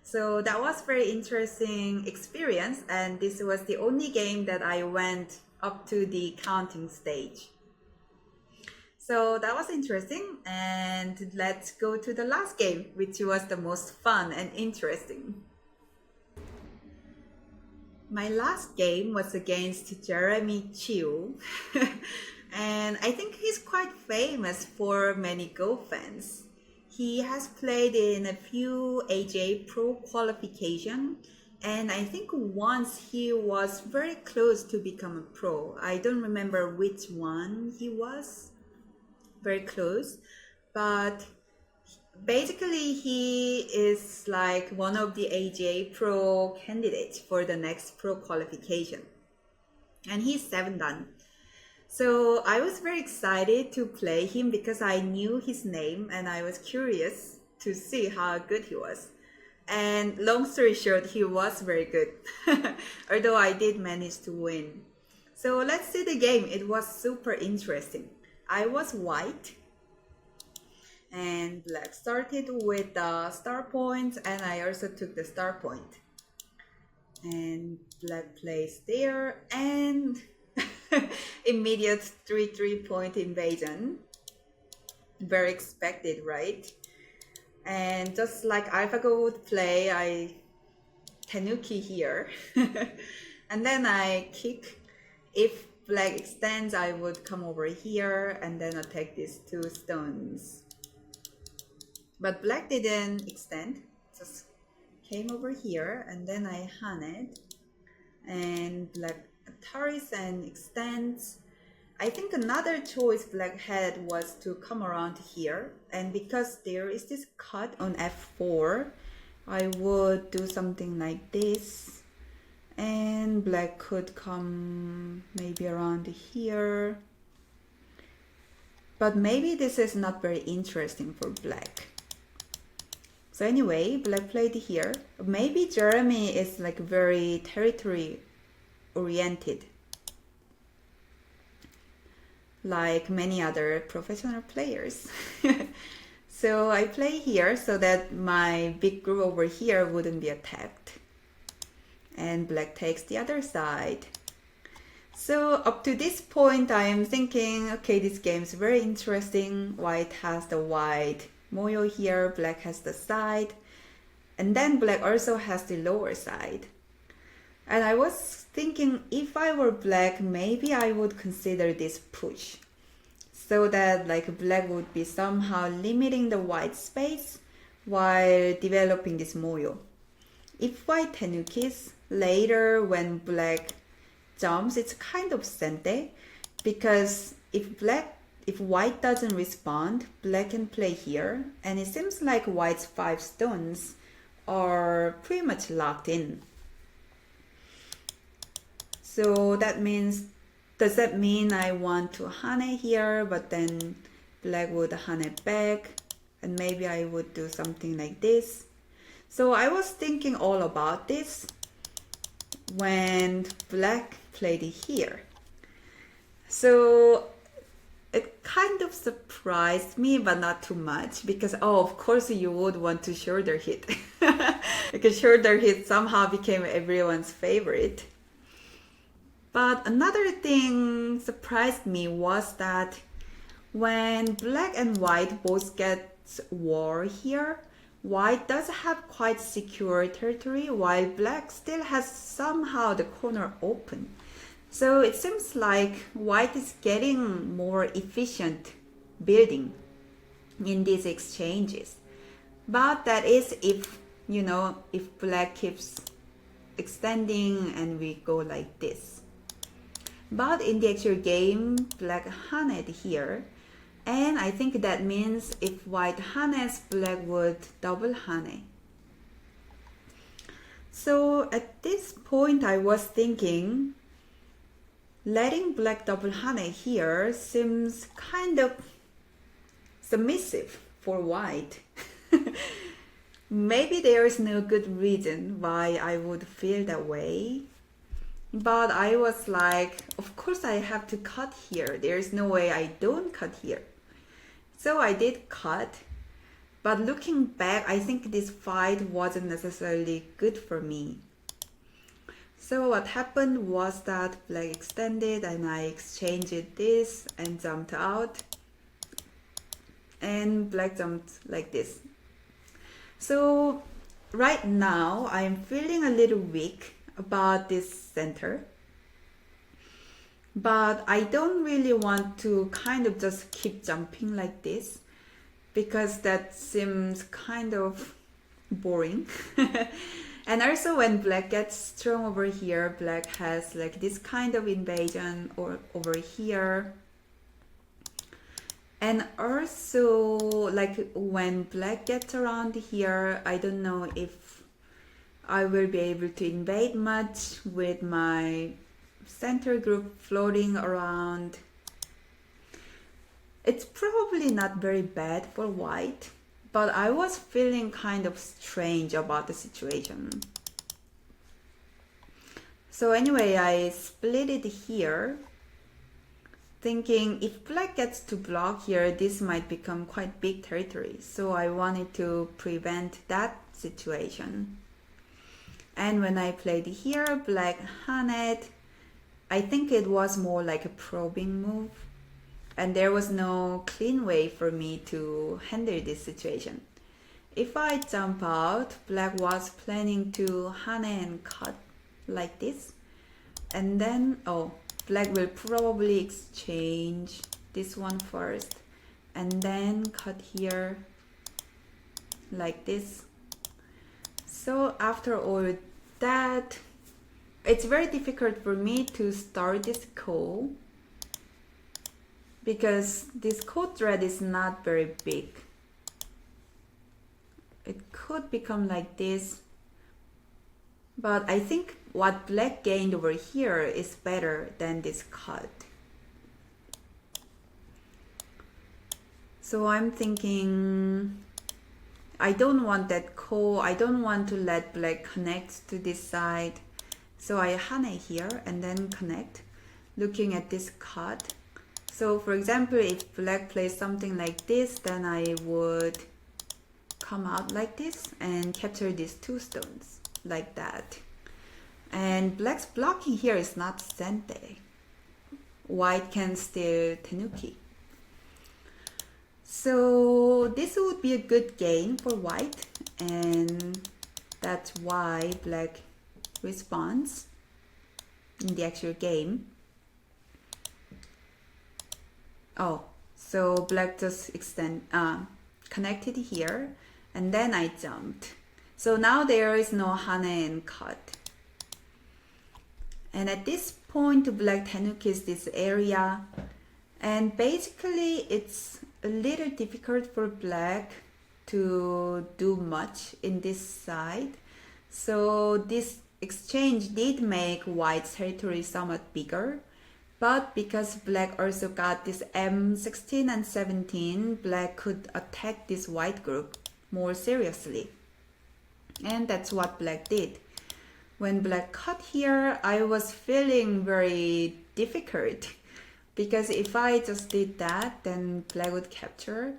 So that was very interesting experience, and this was the only game that I went up to the counting stage. So that was interesting, and let's go to the last game, which was the most fun and interesting. My last game was against Jeremy Chiu, and I think he's quite famous for many Go fans. He has played in a few AJ Pro qualification, and I think once he was very close to become a pro. I don't remember which one he was. Very close, but basically he is like one of the AJ Pro candidates for the next pro qualification, and he's 7 dan. So I was very excited to play him because I knew his name and I was curious to see how good he was. And long story short, he was very good, although I did manage to win. So let's see the game. It was super interesting. I was white, and black started with the star points, and I also took the star point. And black plays there, and immediate 3 point invasion. Very expected, right? And just like AlphaGo would play, I Tanuki here. And then I kick. If black extends, I would come over here and then attack these 2 stones. But black didn't extend, just came over here, and then I Haned, and black Ataris and extends. I think another choice black had was to come around here, and because there is this cut on f4, I would do something like this, and black could come maybe around here. But maybe this is not very interesting for black. So anyway, black played here. Maybe Jeremy is like very territory oriented, like many other professional players. So I play here so that my big group over here wouldn't be attacked. And black takes the other side. So up to this point, I am thinking, okay, this game is very interesting. White has the white moyo here, black has the side, and then black also has the lower side. And I was thinking, if I were black, maybe I would consider this push, so that like black would be somehow limiting the white space while developing this moyo. If white tenukis, later when black jumps, it's kind of sente, because if white doesn't respond, black can play here, and it seems like white's 5 stones are pretty much locked in. So that means, does that mean I want to hane here, but then black would hane back, and maybe I would do something like this? So I was thinking all about this when black played here. So it kind of surprised me, but not too much, because of course you would want to shoulder hit. Because shoulder hit somehow became everyone's favorite. But another thing surprised me was that when black and white both get war here, white does have quite secure territory, while black still has somehow the corner open. So it seems like white is getting more efficient building in these exchanges. But that is if, if black keeps extending and we go like this. But in the actual game, black harnessed here. And I think that means if white harnessed, black would double harness. So at this point, I was thinking, letting black double harness here seems kind of submissive for white. Maybe there is no good reason why I would feel that way. But I was like, of course I have to cut here. There's no way I don't cut here. So I did cut. But looking back, I think this fight wasn't necessarily good for me. So what happened was that black extended and I exchanged this and jumped out. And black jumped like this. So right now I'm feeling a little weak about this center. But I don't really want to kind of just keep jumping like this, because that seems kind of boring. And also when black gets strong over here, black has like this kind of invasion or over here. And also like when black gets around here, I don't know if I will be able to invade much with my center group floating around. It's probably not very bad for white, but I was feeling kind of strange about the situation. So anyway, I split it here, thinking if black gets to block here, this might become quite big territory. So I wanted to prevent that situation. And when I played here, black harnessed, I think it was more like a probing move. And there was no clean way for me to handle this situation. If I jump out, black was planning to harness and cut like this. And then, black will probably exchange this one first and then cut here like this. So after all that, it's very difficult for me to start this call because this code thread is not very big. It could become like this, but I think what black gained over here is better than this cut. So I'm thinking I don't want that call. I don't want to let black connect to this side. So I harness here and then connect, looking at this cut. So for example, if black plays something like this, then I would come out like this and capture these two stones like that. And black's blocking here is not sente. White can still tenuki. So this would be a good game for white, and that's why black responds in the actual game. So black just connected here, and then I jumped. So now there is no hane and cut. And at this point, black tenukis this area, and basically it's a little difficult for black to do much in this side. So this exchange did make white's territory somewhat bigger, but because black also got this M16 and 17, black could attack this white group more seriously. And that's what black did. When black cut here, I was feeling very difficult because if I just did that, then black would capture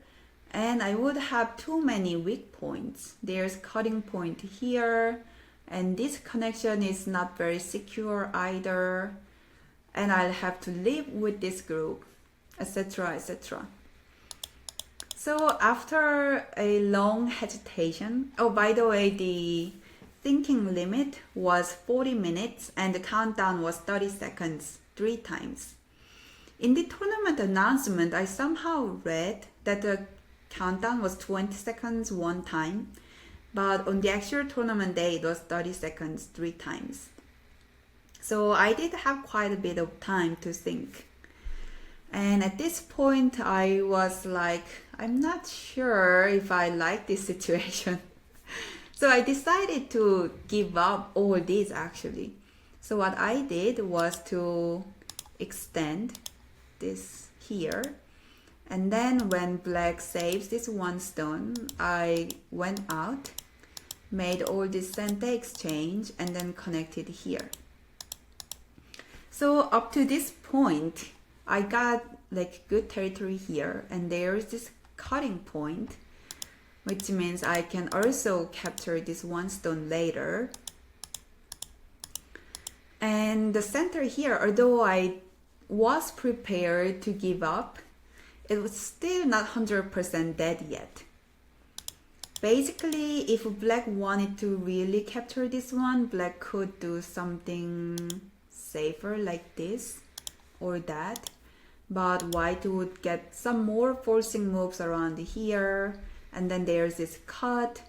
and I would have too many weak points. There's cutting point here, and this connection is not very secure either, and I'll have to live with this group, etc., etc. So after a long hesitation, by the way, the thinking limit was 40 minutes and the countdown was 30 seconds 3 times. In the tournament announcement, I somehow read that the countdown was 20 seconds 1 time, but on the actual tournament day it was 30 seconds 3 times. So I did have quite a bit of time to think. And at this point I was like, I'm not sure if I like this situation. So I decided to give up all these actually. So what I did was to extend this here. And then when black saves this 1 stone, I went out, made all this center exchange, and then connected here. So up to this point, I got like good territory here, and there is this cutting point, which means I can also capture this 1 stone later. And the center here, although I was prepared to give up, it was still not 100% dead yet. Basically, if black wanted to really capture this one, black could do something safer like this or that, but white would get some more forcing moves around here, and then there's this cut.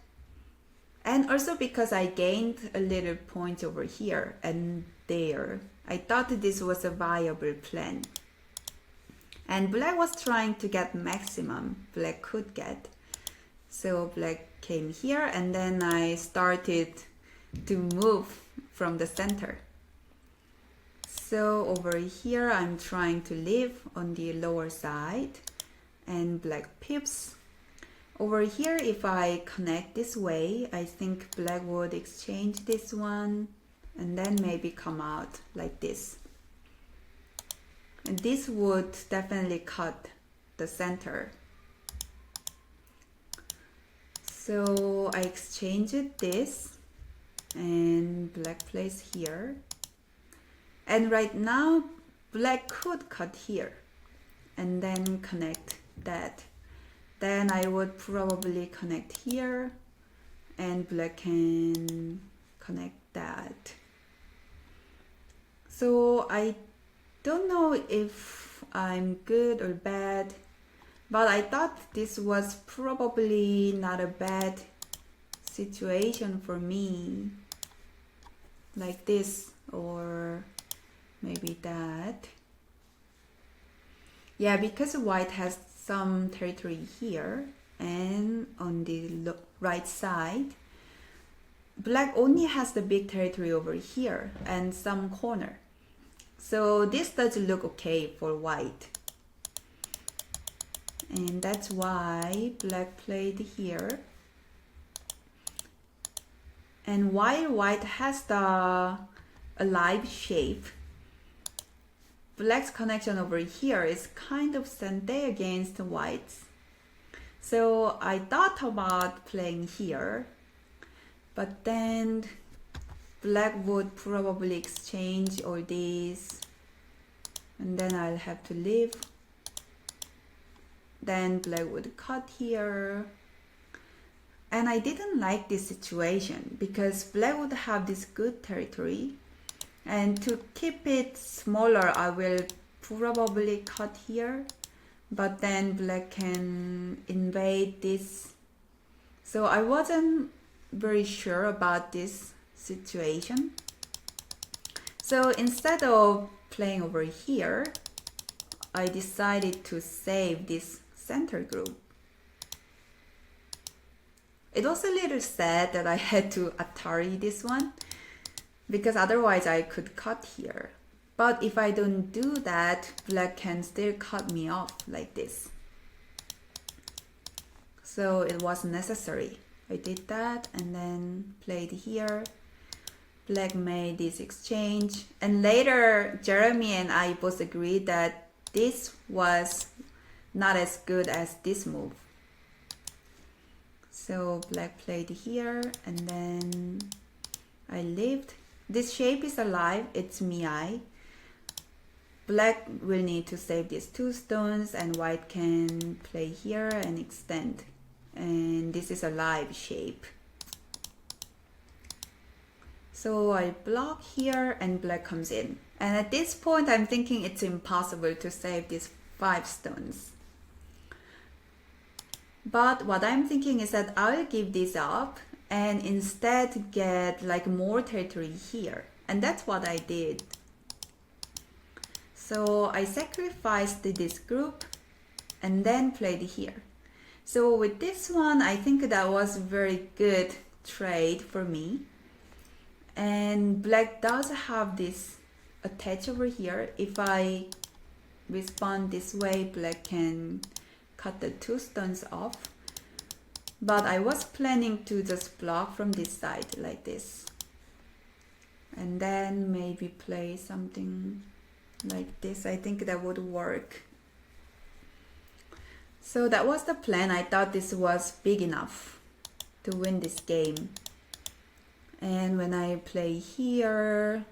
And also because I gained a little point over here and there, I thought this was a viable plan. And black was trying to get maximum black could get. So black came here, and then I started to move from the center. So over here I'm trying to live on the lower side, and black pips. Over here, if I connect this way, I think black would exchange this one and then maybe come out like this. And this would definitely cut the center. So I exchanged this and black plays here. And right now, black could cut here and then connect that. Then I would probably connect here and black can connect that. So I don't know if I'm good or bad, but I thought this was probably not a bad situation for me. Like this, or maybe that. Yeah, because white has some territory here and on the right side, black only has the big territory over here and some corner. So this does look okay for white. And that's why black played here. And while white has the alive shape, black's connection over here is kind of sente against white's. So I thought about playing here, but then black would probably exchange all these, and then I'll have to leave. Then black would cut here. And I didn't like this situation because black would have this good territory. And to keep it smaller, I will probably cut here, but then black can invade this. So I wasn't very sure about this situation. So instead of playing over here, I decided to save this center group. It was a little sad that I had to Atari this one, because otherwise I could cut here. But if I don't do that, black can still cut me off like this. So it was necessary. I did that and then played here. Black made this exchange. And later, Jeremy and I both agreed that this was not as good as this move. So black played here and then I lived. This shape is alive, it's Miai. Black will need to save these 2 stones and white can play here and extend. And this is a live shape. So I block here and black comes in. And at this point, I'm thinking it's impossible to save these 5 stones. But what I'm thinking is that I'll give this up and instead get like more territory here. And that's what I did. So I sacrificed this group and then played here. So with this one, I think that was a very good trade for me. And black does have this attach over here. If I respond this way, black can cut the 2 stones off. But I was planning to just block from this side like this. And then maybe play something like this. I think that would work. So that was the plan. I thought this was big enough to win this game. And when I play here,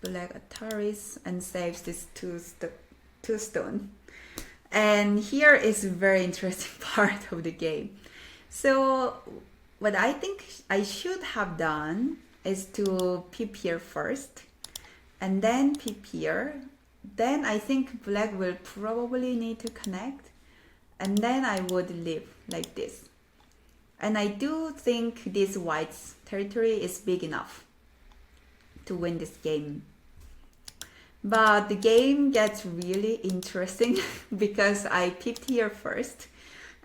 black Ataris and saves this 2 stone. And here is a very interesting part of the game. So what I think I should have done is to pip here first and then pip here. Then I think black will probably need to connect and then I would leave like this. And I do think this white's territory is big enough to win this game. But the game gets really interesting because I pipped here first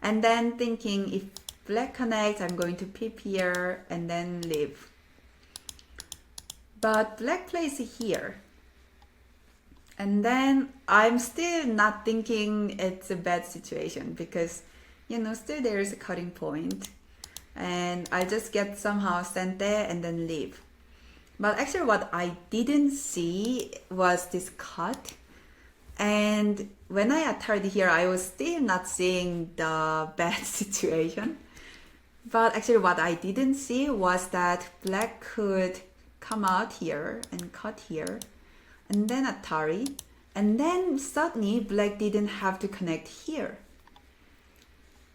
and then thinking if black connects, I'm going to pip here and then leave. But black plays here. And then I'm still not thinking it's a bad situation because, you know, still there is a cutting point. And I just get somehow sent there and then leave. But actually what I didn't see was this cut. And when I attacked here, I was still not seeing the bad situation. But actually what I didn't see was that black could come out here and cut here. And then Atari. And then suddenly black didn't have to connect here.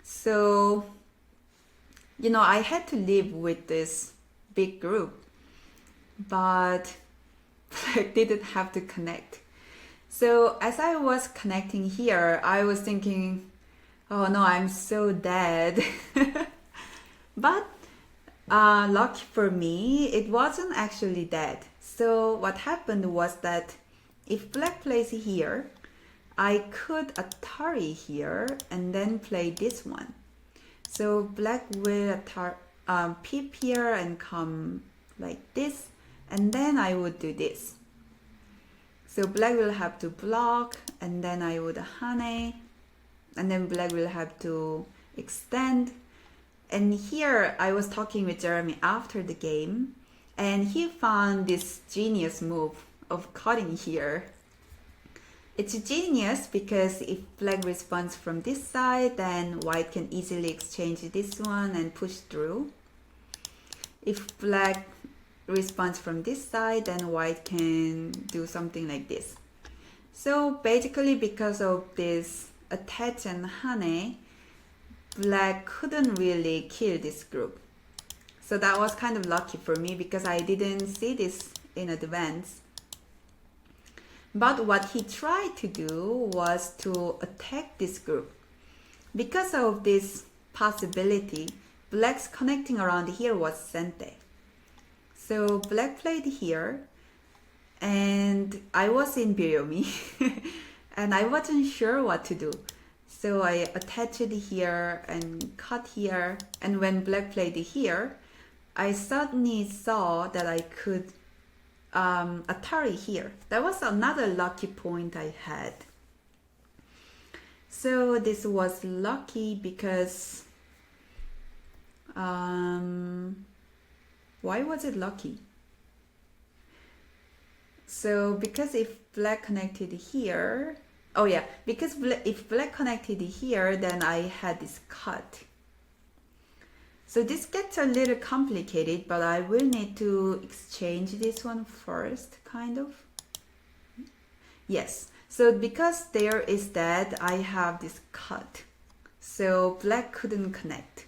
So, you know, I had to live with this big group. But black didn't have to connect. So as I was connecting here, I was thinking, oh no, I'm so dead. But lucky for me, it wasn't actually dead. So what happened was that if black plays here, I could Atari here and then play this one. So black will pip here and come like this. And then I would do this. So black will have to block and then I would hane and then black will have to extend. And here I was talking with Jeremy after the game and he found this genius move of cutting here. It's genius because if black responds from this side, then white can easily exchange this one and push through. If black responds from this side, then white can do something like this. So basically because of this attach and hane, black couldn't really kill this group. So that was kind of lucky for me because I didn't see this in advance. But what he tried to do was to attack this group. Because of this possibility, black's connecting around here was sente. So black played here and I was in Biryomi and I wasn't sure what to do. So I attached here and cut here, and when black played here, I suddenly saw that I could Atari here. That was another lucky point I had. So this was lucky because why was it lucky? So because if black connected here, oh yeah, because if black connected here, then I had this cut. So this gets a little complicated, but I will need to exchange this one first, kind of. Yes, so because there is that, I have this cut. So black couldn't connect.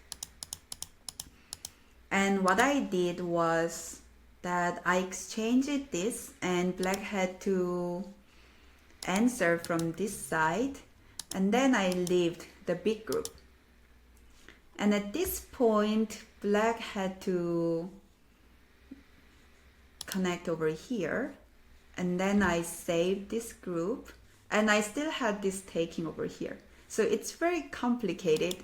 And what I did was that I exchanged this and black had to answer from this side, and then I leave the big group. And at this point, black had to connect over here, and then I saved this group, and I still had this taking over here. So it's very complicated,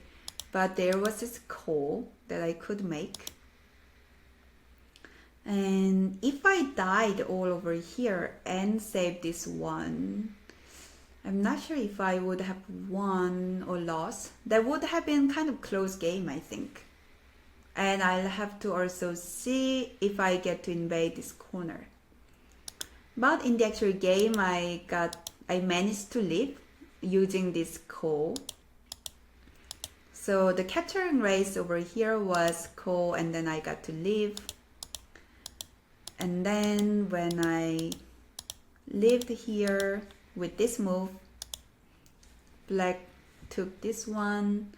but there was this call that I could make. And if I died all over here and saved this one, I'm not sure if I would have won or lost. That would have been kind of close game, I think. And I'll have to also see if I get to invade this corner. But in the actual game, I managed to live using this call. So the capturing race over here was call, and then I got to live. And then when I lived here with this move, black took this one.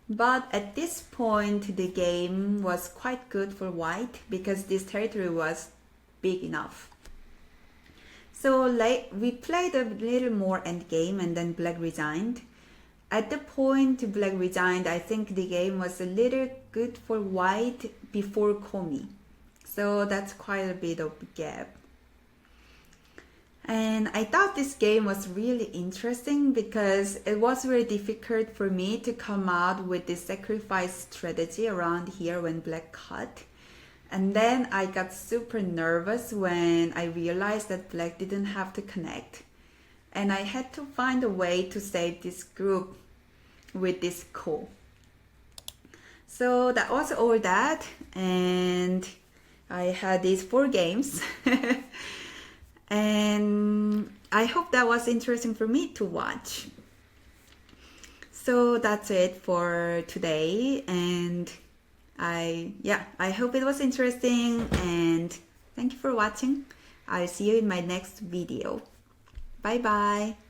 But at this point, the game was quite good for white because this territory was big enough. So we played a little more endgame, and then black resigned. At the point black resigned, I think the game was a little good for white before Komi. So that's quite a bit of gap. And I thought this game was really interesting because it was very difficult for me to come out with this sacrifice strategy around here when black cut. And then I got super nervous when I realized that black didn't have to connect. And I had to find a way to save this group with this call. So that was all that. And I had these 4 games. And I hope that was interesting for me to watch. So that's it for today, and I hope it was interesting, and thank you for watching. I'll see you in my next video. Bye bye.